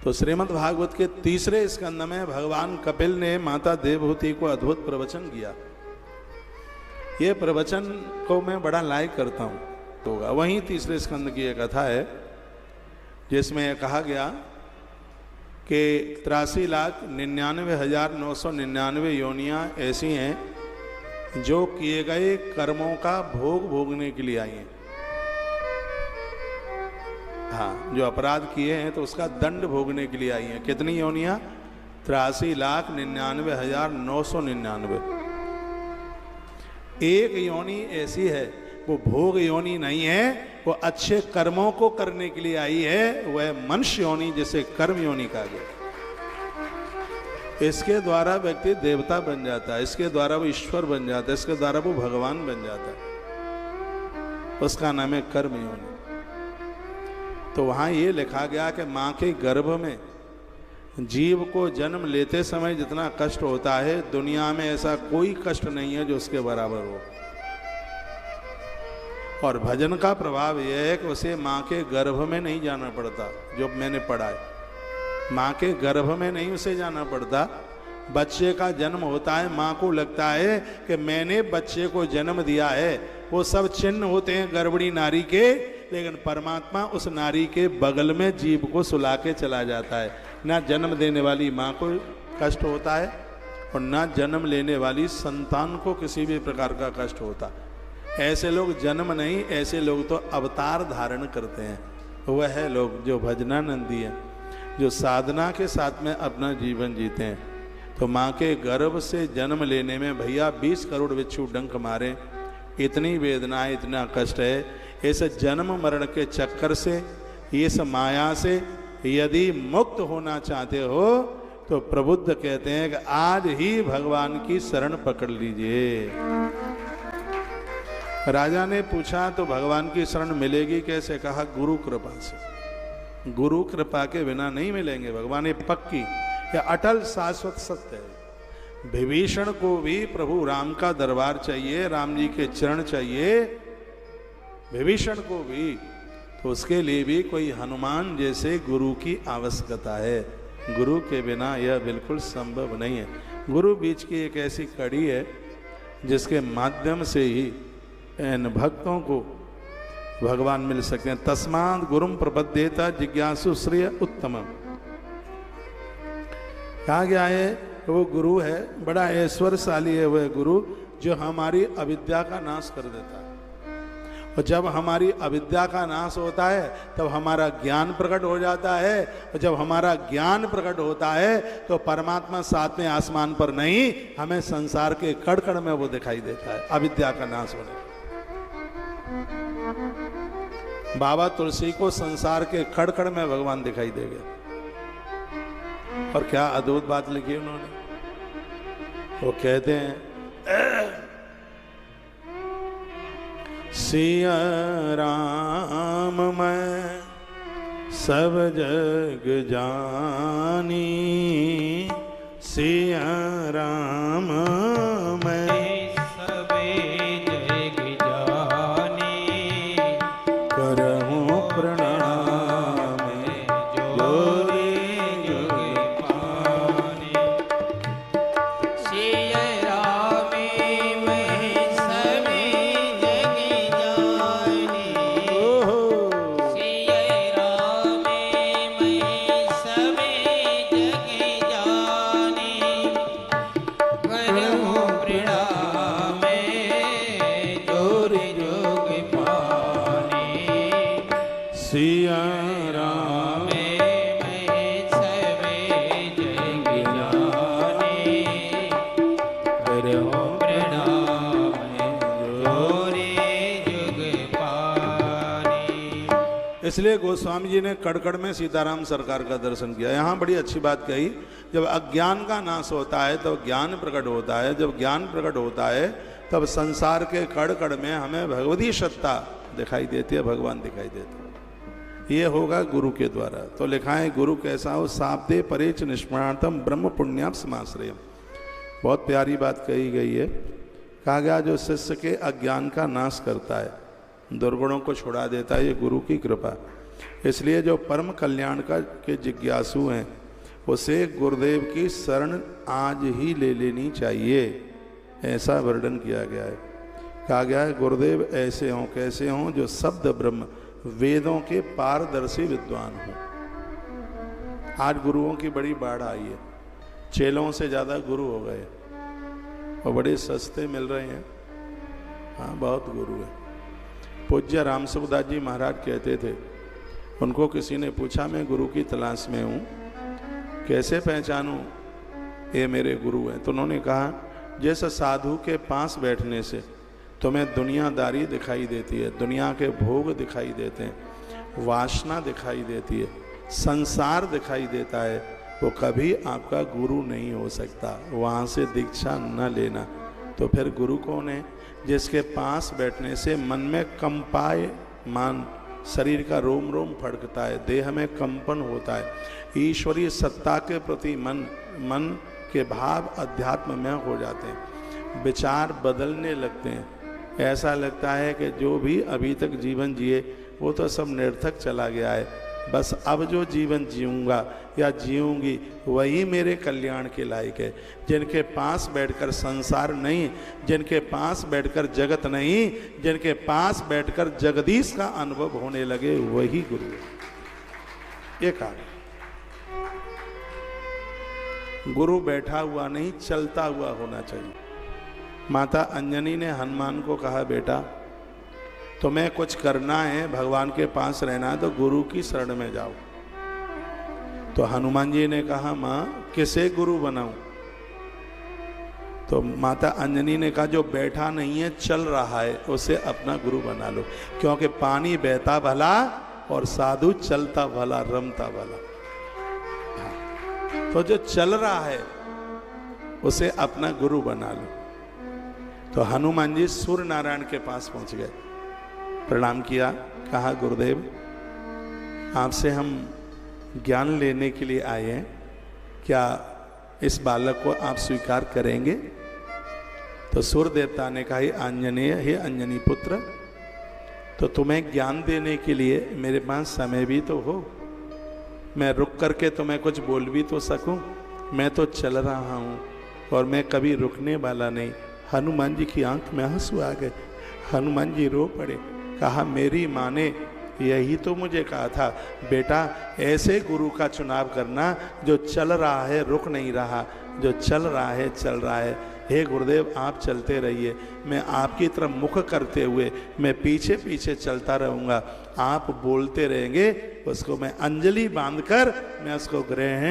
तो श्रीमद् भागवत के तीसरे स्कंद में भगवान कपिल ने माता देवहूति को अद्भुत प्रवचन किया। ये प्रवचन को मैं बड़ा लाइक करता हूँ। तो वहीं तीसरे स्कंद की एक कथा है जिसमें कहा गया कि 83,99,999 योनियाँ ऐसी हैं जो किए गए कर्मों का भोग भोगने के लिए आई हैं। हाँ, जो अपराध किए हैं तो उसका दंड भोगने के लिए आई हैं। कितनी योनियाँ? 83,99,999। एक योनि ऐसी है वो भोग योनि नहीं है, वो अच्छे कर्मों को करने के लिए आई है। वह मनुष्य योनि जिसे कर्म योनि कहा गया। इसके द्वारा व्यक्ति देवता बन जाता है, इसके द्वारा वो ईश्वर बन जाता है, इसके द्वारा वो भगवान बन जाता है। उसका नाम है कर्म योनि। तो वहाँ ये लिखा गया कि माँ के गर्भ में जीव को जन्म लेते समय जितना कष्ट होता है, दुनिया में ऐसा कोई कष्ट नहीं है जो उसके बराबर हो। और भजन का प्रभाव यह है कि उसे माँ के गर्भ में नहीं जाना पड़ता। जो मैंने पढ़ा है, माँ के गर्भ में नहीं उसे जाना पड़ता। बच्चे का जन्म होता है, माँ को लगता है कि मैंने बच्चे को जन्म दिया है। वो सब चिन्ह होते हैं गर्भणी नारी के, लेकिन परमात्मा उस नारी के बगल में जीव को सुला के चला जाता है। ना जन्म देने वाली माँ को कष्ट होता है और ना जन्म लेने वाली संतान को किसी भी प्रकार का कष्ट होता। ऐसे लोग जन्म नहीं, ऐसे लोग तो अवतार धारण करते हैं। वह है लोग जो भजनानंदी हैं, जो साधना के साथ में अपना जीवन जीते हैं। तो माँ के गर्भ से जन्म लेने में भैया 20 करोड़ बिच्छू डंक मारे, इतनी वेदना है, इतना कष्ट है। इस जन्म मरण के चक्कर से, इस माया से यदि मुक्त होना चाहते हो तो प्रबुद्ध कहते हैं कि आज ही भगवान की शरण पकड़ लीजिए। राजा ने पूछा तो भगवान की शरण मिलेगी कैसे? कहा गुरु कृपा से। गुरु कृपा के बिना नहीं मिलेंगे भगवान। ये पक्की या अटल शाश्वत सत्य है। विभीषण को भी प्रभु राम का दरबार चाहिए, राम जी के चरण चाहिए। विभीषण को भी, तो उसके लिए भी कोई हनुमान जैसे गुरु की आवश्यकता है। गुरु के बिना यह बिल्कुल संभव नहीं है। गुरु बीच की एक ऐसी कड़ी है जिसके माध्यम से ही इन भक्तों को भगवान मिल सकते हैं। तस्मात् गुरुम प्रपद्येत जिज्ञासु श्रेय उत्तमम। कहा गया है वो गुरु है, बड़ा ऐश्वर्यशाली है वह गुरु जो हमारी अविद्या का नाश कर देता है। और जब हमारी अविद्या का नाश होता है तब हमारा ज्ञान प्रकट हो जाता है। और जब हमारा ज्ञान प्रकट होता है तो परमात्मा सातवें आसमान पर नहीं, हमें संसार के कण कण में वो दिखाई देता है। अविद्या का नाश होने, बाबा तुलसी को संसार के कण कण में भगवान दिखाई दे गए। और क्या अद्भुत बात लिखी उन्होंने। वो कहते हैं सिया राम मैं सब जग जानी, सिया राम मैं सब जग जानी, करहूँ प्रणाम जोरी जुग पानी। सिया राम मैं सब जग जानी, सिया राम मैं सब जग जानी, करहूँ प्रणाम जोरी जुग पानी। सिया राम इसलिए गोस्वामी जी ने कड़कड़ में सीताराम सरकार का दर्शन किया। यहाँ बड़ी अच्छी बात कही, जब अज्ञान का नाश होता है तब ज्ञान प्रकट होता है। जब ज्ञान प्रकट होता है तब संसार के कड़कड़ में हमें भगवती सत्ता दिखाई देती है, भगवान दिखाई देता है। ये होगा गुरु के द्वारा। तो लिखा है गुरु कैसा हो? साप्ते परेच निष्णातम ब्रह्म पुण्याप समाश्रयम। बहुत प्यारी बात कही गई है। कहा गया जो शिष्य के अज्ञान का नाश करता है, दुर्गुणों को छुड़ा देता है, ये गुरु की कृपा। इसलिए जो परम कल्याण का के जिज्ञासु हैं उसे गुरुदेव की शरण आज ही ले लेनी चाहिए, ऐसा वर्णन किया गया है। कहा गया है गुरुदेव ऐसे हों, कैसे हों, जो शब्द ब्रह्म वेदों के पारदर्शी विद्वान हों। आज गुरुओं की बड़ी बाढ़ आई है, चेलों से ज़्यादा गुरु हो गए और बड़े सस्ते मिल रहे हैं। हाँ, बहुत गुरु है। पूज्य रामसुखदास जी महाराज कहते थे, उनको किसी ने पूछा मैं गुरु की तलाश में हूँ, कैसे पहचानूं ये मेरे गुरु हैं? तो उन्होंने कहा जैसे साधु के पास बैठने से तुम्हें दुनियादारी दिखाई देती है, दुनिया के भोग दिखाई देते हैं, वासना दिखाई देती है, संसार दिखाई देता है, वो कभी आपका गुरु नहीं हो सकता। वहाँ से दीक्षा न लेना। तो फिर गुरु कौन है? जिसके पास बैठने से मन में कंपाए मान, शरीर का रोम रोम फड़कता है, देह में कंपन होता है, ईश्वरीय सत्ता के प्रति मन के भाव अध्यात्म में हो जाते हैं, विचार बदलने लगते हैं। ऐसा लगता है कि जो भी अभी तक जीवन जिए वो तो सब निरर्थक चला गया है, बस अब जो जीवन जीऊँगा या जीऊँगी वही मेरे कल्याण के लायक है। जिनके पास बैठकर संसार नहीं, जिनके पास बैठकर जगत नहीं, जिनके पास बैठकर जगदीश का अनुभव होने लगे वही गुरु है। ये कहा गुरु बैठा हुआ नहीं, चलता हुआ होना चाहिए। माता अंजनी ने हनुमान को कहा बेटा तुम्हें कुछ करना है, भगवान के पास रहना है तो गुरु की शरण में जाओ। तो हनुमान जी ने कहा माँ किसे गुरु बनाऊं? तो माता अंजनी ने कहा जो बैठा नहीं है चल रहा है उसे अपना गुरु बना लो, क्योंकि पानी बहता भला और साधु चलता भला, रमता भला। तो जो चल रहा है उसे अपना गुरु बना लो। तो हनुमान जी सूर्य नारायण के पास पहुंच गए, प्रणाम किया, कहा गुरुदेव आपसे हम ज्ञान लेने के लिए आए हैं, क्या इस बालक को आप स्वीकार करेंगे? तो सूर्य देवता ने कहा हे आंजनेय, हे अंजनी पुत्र, तो तुम्हें ज्ञान देने के लिए मेरे पास समय भी तो हो, मैं रुक करके तुम्हें कुछ बोल भी तो सकूं। मैं तो चल रहा हूं और मैं कभी रुकने वाला नहीं। हनुमान जी की आंख में आंसू आ गए, हनुमान जी रो पड़े, कहा मेरी माँ ने यही तो मुझे कहा था बेटा ऐसे गुरु का चुनाव करना जो चल रहा है रुक नहीं रहा, जो चल रहा है चल रहा है। हे गुरुदेव आप चलते रहिए, मैं आपकी तरफ मुख करते हुए मैं पीछे पीछे चलता रहूँगा, आप बोलते रहेंगे, उसको मैं अंजलि बांधकर मैं उसको ग्रहण